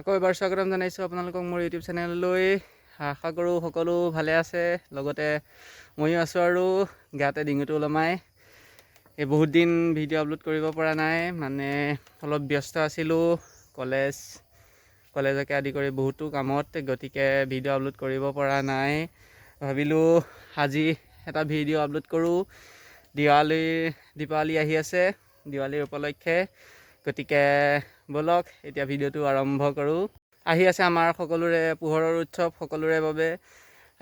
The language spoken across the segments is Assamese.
আকৌ এবাৰ স্বাগতম জনাইছোঁ আপোনালোকক মোৰ ইউটিউব চেনেললৈ। আশা কৰোঁ সকলো ভালে আছে, লগতে ময়ো আছোঁ আৰু গাতে ডিঙিটো ওলমাই। এই বহুত দিন ভিডিঅ' আপলোড কৰিব পৰা নাই, মানে অলপ ব্যস্ত আছিলোঁ কলেজকে আদি কৰি বহুতো কামত, গতিকে ভিডিঅ' আপলোড কৰিব পৰা নাই। ভাবিলোঁ আজি এটা ভিডিঅ' আপলোড কৰোঁ। দীপাৱলী আহি আছে, দীপাৱলীৰ উপলক্ষে, গতিকে ব'লক এতিয়া ভিডিঅ'টো আৰম্ভ কৰোঁ। আহি আছে আমাৰ সকলোৰে পোহৰৰ উৎসৱ, সকলোৰে বাবে।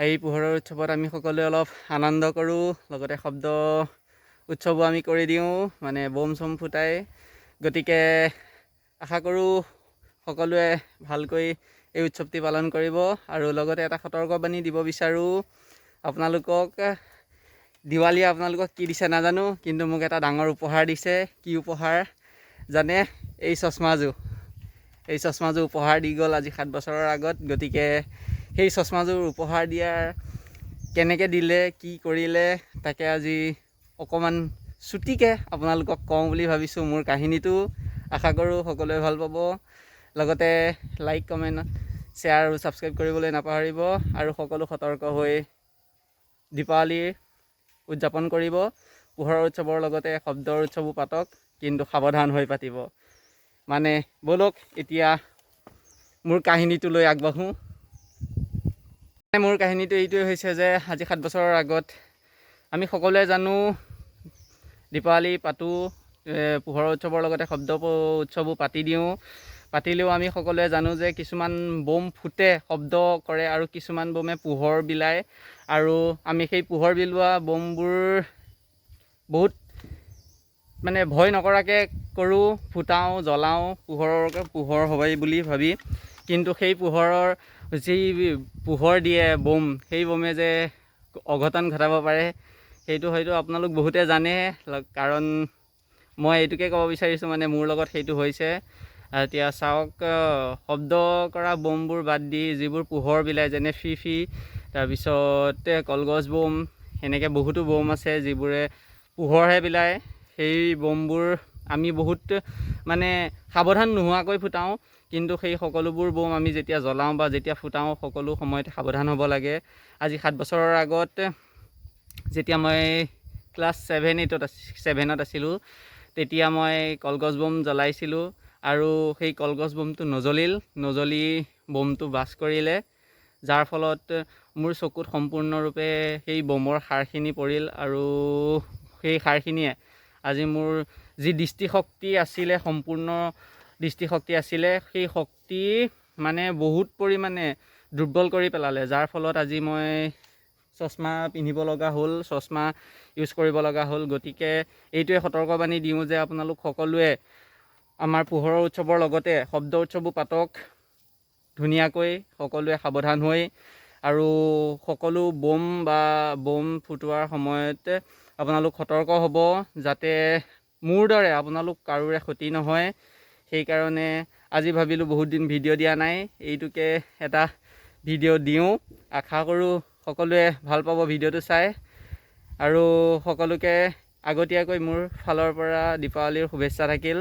এই পোহৰৰ উৎসৱত আমি সকলোৱে অলপ আনন্দ কৰোঁ, লগতে শব্দ উৎসৱো আমি কৰি দিওঁ, মানে বম চম ফুটাই। গতিকে আশা কৰোঁ সকলোৱে ভালকৈ এই উৎসৱটি পালন কৰিব। আৰু লগতে এটা সতৰ্কবাণী দিব বিচাৰোঁ আপোনালোকক। দিৱালীয়ে আপোনালোকক কি দিছে নাজানো, কিন্তু মোক এটা ডাঙৰ উপহাৰ দিছে। কি উপহাৰ জানে? এই চশমাযোৰ উপহাৰ দি গ'ল আজি 7 বছৰৰ আগত। গতিকে সেই চশমাযোৰ উপহাৰ দিয়াৰ কেনেকৈ দিলে, কি কৰিলে, তাকে আজি অকণমান চুটিকৈ আপোনালোকক কওঁ বুলি ভাবিছোঁ মোৰ কাহিনীটো। আশা কৰোঁ সকলোৱে ভাল পাব। লগতে লাইক, কমেণ্ট, শ্বেয়াৰ আৰু ছাবস্ক্ৰাইব কৰিবলৈ নাপাহৰিব। আৰু সকলো সতৰ্ক হৈ দীপাৱলী উদযাপন কৰিব। পোহৰৰ উৎসৱৰ লগতে শব্দৰ উৎসৱো পাতক, কিন্তু সাৱধান হৈ পাতিব। মানে ব'লক এতিয়া মোৰ কাহিনীটোলৈ আগবাঢ়োঁ। মোৰ কাহিনীটো এইটোৱে হৈছে যে আজি 7 বছৰৰ আগত আমি সকলোৱে জানো দীপাৱলী পাতোঁ, পোহৰৰ উৎসৱৰ লগতে শব্দ উৎসৱো পাতিলেও আমি সকলোৱে জানো যে কিছুমান বোম ফুটে, শব্দ কৰে, আৰু কিছুমান বোমে পোহৰ বিলায়। আৰু আমি সেই পোহৰ বিলোৱা বোমবোৰ বহুত মানে ভয় নকৰাকৈ কৰোঁ, ফুটাওঁ, জ্বলাওঁ, পোহৰ হ'বই বুলি ভাবি। কিন্তু সেই পোহৰৰ যি পোহৰ দিয়ে বোম, সেই বোমে যে অঘটন ঘটাব পাৰে সেইটো হয়তো আপোনালোক বহুতে জানে। কাৰণ মই এইটোকে ক'ব বিচাৰিছোঁ, মানে মোৰ লগত সেইটো হৈছে। এতিয়া চাওক, শব্দ কৰা বোমবোৰ বাদ দি যিবোৰ পোহৰ বিলায়, যেনে ফি, তাৰপিছত কলগছ বোম, সেনেকৈ বহুতো বোম আছে যিবোৰে পোহৰহে বিলায়। সেই বোমবোৰ আমি বহুত মানে সাৱধান নোহোৱাকৈ ফুটাওঁ, কিন্তু সেই সকলোবোৰ বোম আমি যেতিয়া জ্বলাওঁ বা যেতিয়া ফুটাওঁ সকলো সময়তে সাৱধান হ'ব লাগে। আজি 7 বছৰৰ আগত যেতিয়া মই ক্লাছ 7-8ত আছিলোঁ, তেতিয়া মই কলগছ বোম জ্বলাইছিলোঁ। আৰু সেই কলগছ বোমটো নজ্বলি বোমটো বাষ্ট কৰিলে, যাৰ ফলত মোৰ চকুত সম্পূৰ্ণৰূপে সেই বোমৰ সাৰখিনি পৰিল। আৰু সেই সাৰখিনিয়ে আজি মোৰ যি দৃষ্টিশক্তি আছিলে, সম্পূৰ্ণ দৃষ্টিশক্তি আছিলে, সেই শক্তি মানে বহুত পৰিমাণে দুৰ্বল কৰি পেলালে। যাৰ ফলত আজি মই চশমা পিন্ধিব লগা হ'ল, চশমা ইউজ কৰিব লগা হ'ল। গতিকে এইটোৱে সতৰ্কবাণী দিওঁ যে আপোনালোক সকলোৱে আমাৰ পোহৰৰ উৎসৱৰ লগতে শব্দ উৎসৱো পাতক ধুনীয়াকৈ, সকলোৱে সাৱধান হৈ। আৰু সকলো বোম ফুটোৱাৰ সময়ত আপোনালোক সতৰ্ক হ'ব, যাতে মোৰ দৰে আপোনালোক কাৰোৰে ক্ষতি নহয়। সেইকাৰণে আজি ভাবিলোঁ বহুত দিন ভিডিঅ' দিয়া নাই, এইটোকে এটা ভিডিঅ' দিওঁ। আশা কৰোঁ সকলোৱে ভাল পাব ভিডিঅ'টো চাই। আৰু সকলোকে আগতীয়াকৈ মোৰ ফালৰ পৰা দীপাৱলীৰ শুভেচ্ছা থাকিল।